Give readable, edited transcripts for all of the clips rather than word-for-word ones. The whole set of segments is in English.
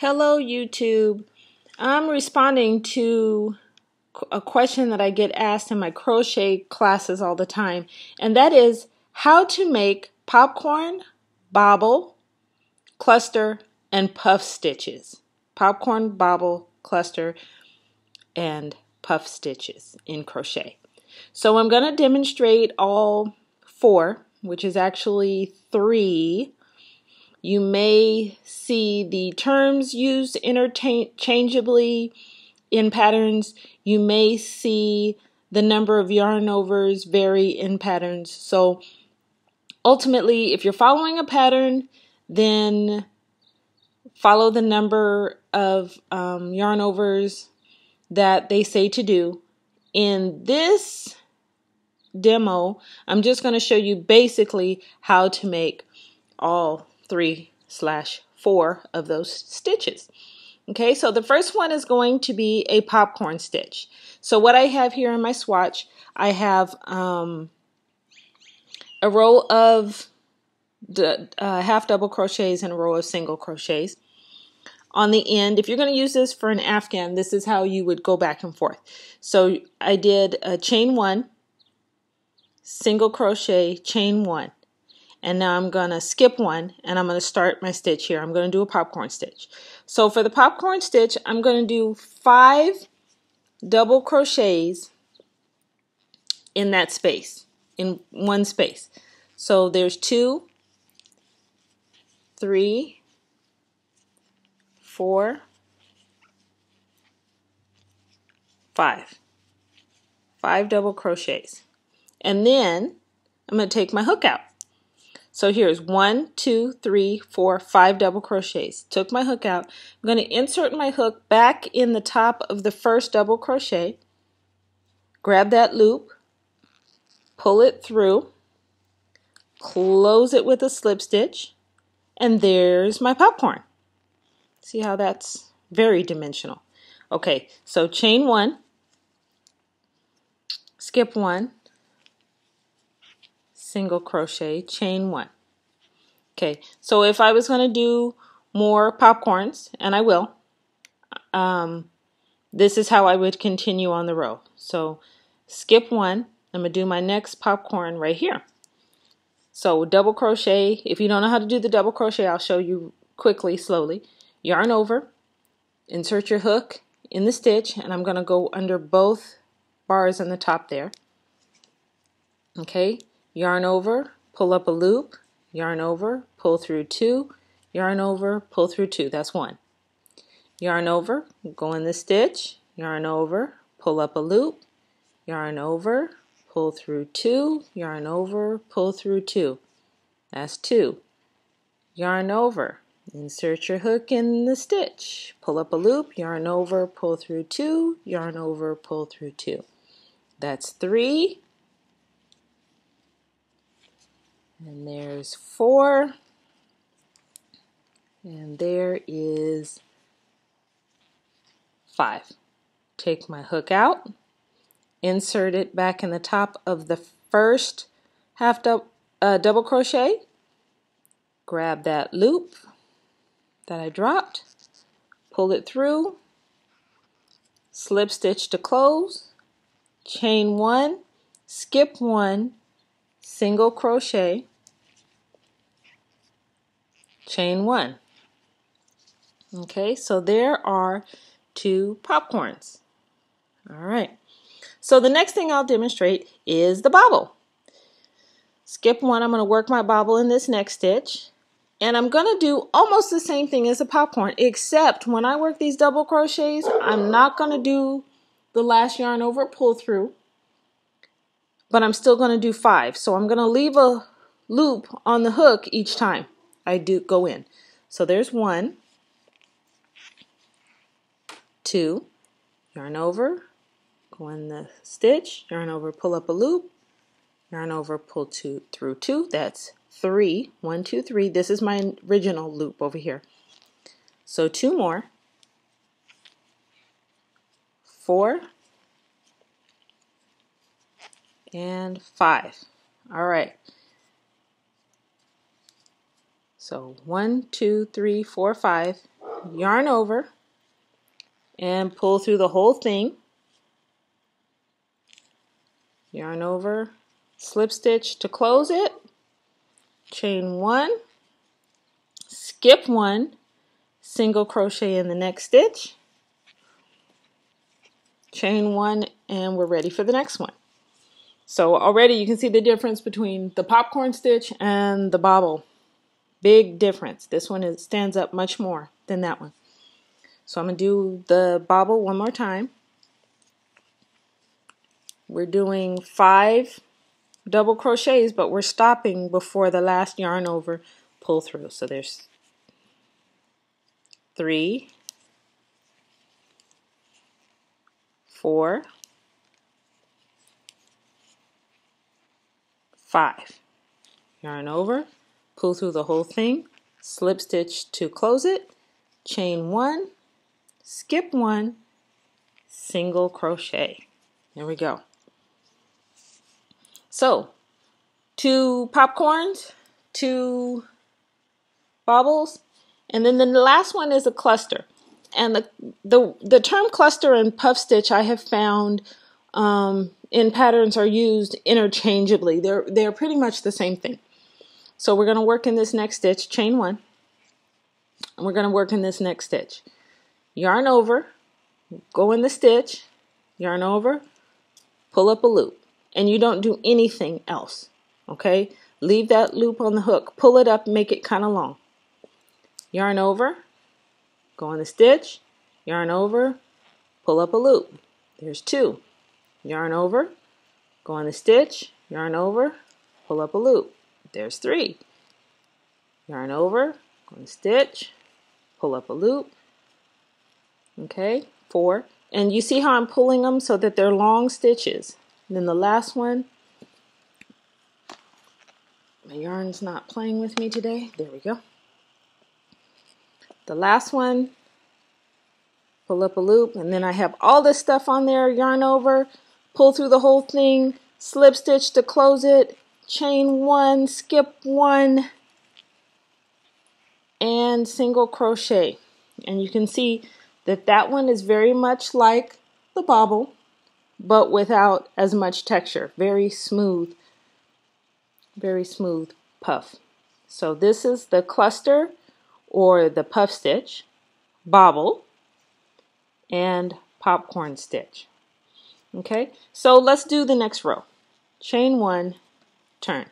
Hello YouTube. I'm responding to a question that I get asked in my crochet classes all the time, and that is how to make popcorn, bobble, cluster, and puff stitches. Popcorn, bobble, cluster, and puff stitches in crochet. So I'm going to demonstrate all four, which is actually 3. You may see the terms used interchangeably in patterns. You may see the number of yarn overs vary in patterns. So ultimately, if you're following a pattern, then follow the number of yarn overs that they say to do. In this demo, I'm just going to show you basically how to make all 3/4 of those stitches. Okay, so the first one is going to be a popcorn stitch. So what I have here in my swatch, I have a row of half double crochets and a row of single crochets. On the end, if you're going to use this for an afghan, this is how you would go back and forth. So I did a chain 1, single crochet, chain 1. And now I'm going to skip 1 and I'm going to start my stitch here. I'm going to do a popcorn stitch. So for the popcorn stitch, I'm going to do 5 double crochets in that space, in one space. So there's 2, 3, 4, 5. 5 double crochets. And then I'm going to take my hook out. So here's 1, 2, 3, 4, 5 double crochets. Took my hook out. I'm going to insert my hook back in the top of the first double crochet. Grab that loop, pull it through, close it with a slip stitch, and there's my popcorn. See how that's very dimensional. Okay, so chain 1, skip 1, single crochet, chain 1. Okay, so if I was going to do more popcorns, and I will, this is how I would continue on the row. So skip 1, I'm going to do my next popcorn right here. So double crochet, if you don't know how to do the double crochet, I'll show you quickly, slowly. Yarn over, insert your hook in the stitch, and I'm going to go under both bars on the top there. Okay, yarn over, pull up a loop, yarn over, pull through 2, yarn over, pull through 2, that's 1. Yarn over, go in the stitch, yarn over, pull up a loop, yarn over, pull through 2, yarn over, pull through 2, that's 2. Yarn over, insert your hook in the stitch, pull up a loop, yarn over, pull through 2, yarn over, pull through 2, that's 3. And there's 4, and there is 5. Take my hook out, insert it back in the top of the first double crochet, grab that loop that I dropped, pull it through, slip stitch to close, chain 1, skip 1, single crochet, chain 1. Okay, so there are 2 popcorns. All right, so the next thing I'll demonstrate is the bobble. Skip 1, I'm going to work my bobble in this next stitch, and I'm going to do almost the same thing as a popcorn, except when I work these double crochets, I'm not going to do the last yarn over pull through, but I'm still going to do 5. So I'm going to leave a loop on the hook each time I do go in. So there's 1, 2, yarn over, go in the stitch, yarn over, pull up a loop, yarn over, pull through 2, that's 3, 1, 2, 3. This is my original loop over here. So 2 more, 4, and 5. All right. So 1, 2, 3, 4, 5. yarn over, and pull through the whole thing. Yarn over, slip stitch to close it, chain 1, skip 1, single crochet in the next stitch, chain 1, and we're ready for the next one. So already you can see the difference between the popcorn stitch and the bobble. Big difference. This one stands up much more than that one. So I'm going to do the bobble one more time. We're doing 5 double crochets, but we're stopping before the last yarn over pull through. So there's 3, 4, 5. Yarn over, pull through the whole thing, slip stitch to close it, chain 1, skip 1, single crochet. There we go. So 2 popcorns, 2 bobbles, and then the last one is a cluster. And the term cluster and puff stitch I have found in patterns are used interchangeably. They're pretty much the same thing. So we're going to work in this next stitch, chain 1, and we're going to work in this next stitch. Yarn over, go in the stitch, yarn over, pull up a loop, and you don't do anything else. Okay, leave that loop on the hook, pull it up, make it kind of long. Yarn over, go in the stitch, yarn over, pull up a loop. There's 2. Yarn over, go in the stitch, yarn over, pull up a loop. There's 3. Yarn over, go in the stitch, pull up a loop. Okay, 4. And you see how I'm pulling them so that they're long stitches. And then the last one, my yarn's not playing with me today. There we go. The last one, pull up a loop, and then I have all this stuff on there, yarn over, pull through the whole thing, slip stitch to close it, chain 1, skip 1, and single crochet. And you can see that that one is very much like the bobble, but without as much texture. Very smooth puff. So this is the cluster or the puff stitch, bobble, and popcorn stitch. Okay, so let's do the next row. Chain 1, turn,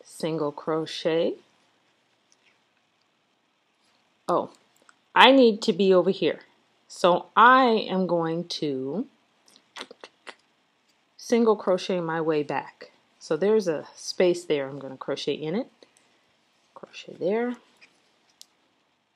single crochet. Oh, I need to be over here, so I am going to single crochet my way back. So there's a space there. I'm going to crochet in it, crochet there,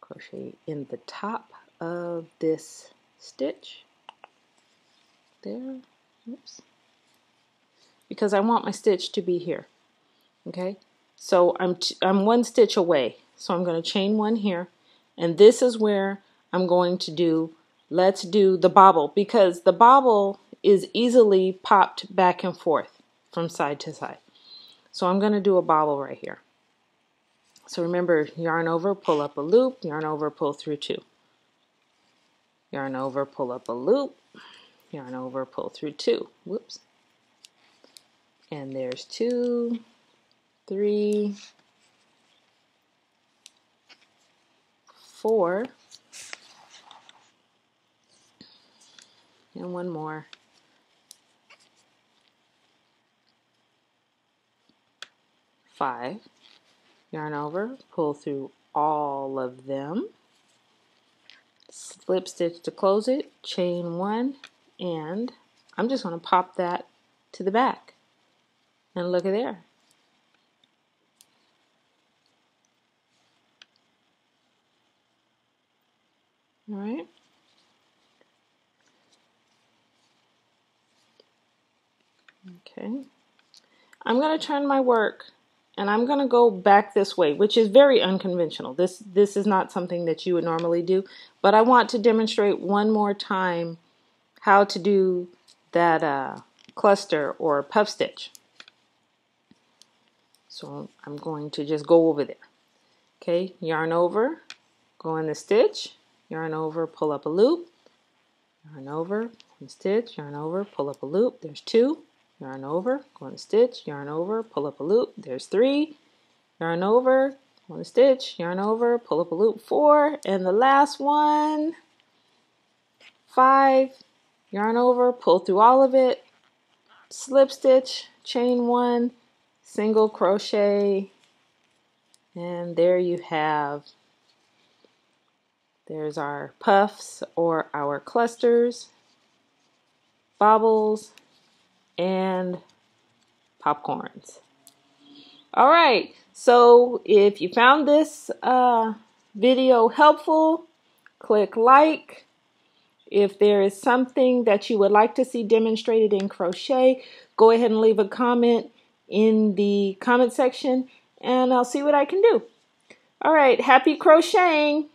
crochet in the top of this stitch there. Oops. Because I want my stitch to be here. Okay, so I'm 1 stitch away, so I'm going to chain 1 here, and this is where I'm going to do, let's do the bobble, because the bobble is easily popped back and forth from side to side. So I'm going to do a bobble right here. So remember, yarn over, pull up a loop, yarn over, pull through 2. Yarn over, pull up a loop, yarn over, pull through 2. Whoops. And there's 2, 3, 4, and 1 more. 5. Yarn over, pull through all of them, slip stitch to close it, chain 1, and I'm just going to pop that to the back. And look at there. All right. Okay. I'm going to turn my work and I'm going to go back this way, which is very unconventional. This is not something that you would normally do, but I want to demonstrate one more time how to do that cluster or puff stitch. So I'm going to just go over there. Okay, yarn over, go in the stitch, yarn over, pull up a loop, yarn over, stitch, yarn over, pull up a loop. There's 2. Yarn over, go in the stitch, yarn over, pull up a loop. There's 3. Yarn over, go in the stitch, yarn over, pull up a loop. 4, and the last one, 5. Yarn over, pull through all of it, slip stitch, chain 1, single crochet, and there you have. There's our puffs or our clusters, bobbles, and popcorns. All right, so if you found this video helpful, click like. If there is something that you would like to see demonstrated in crochet, go ahead and leave a comment in the comment section and I'll see what I can do. All right, happy crocheting!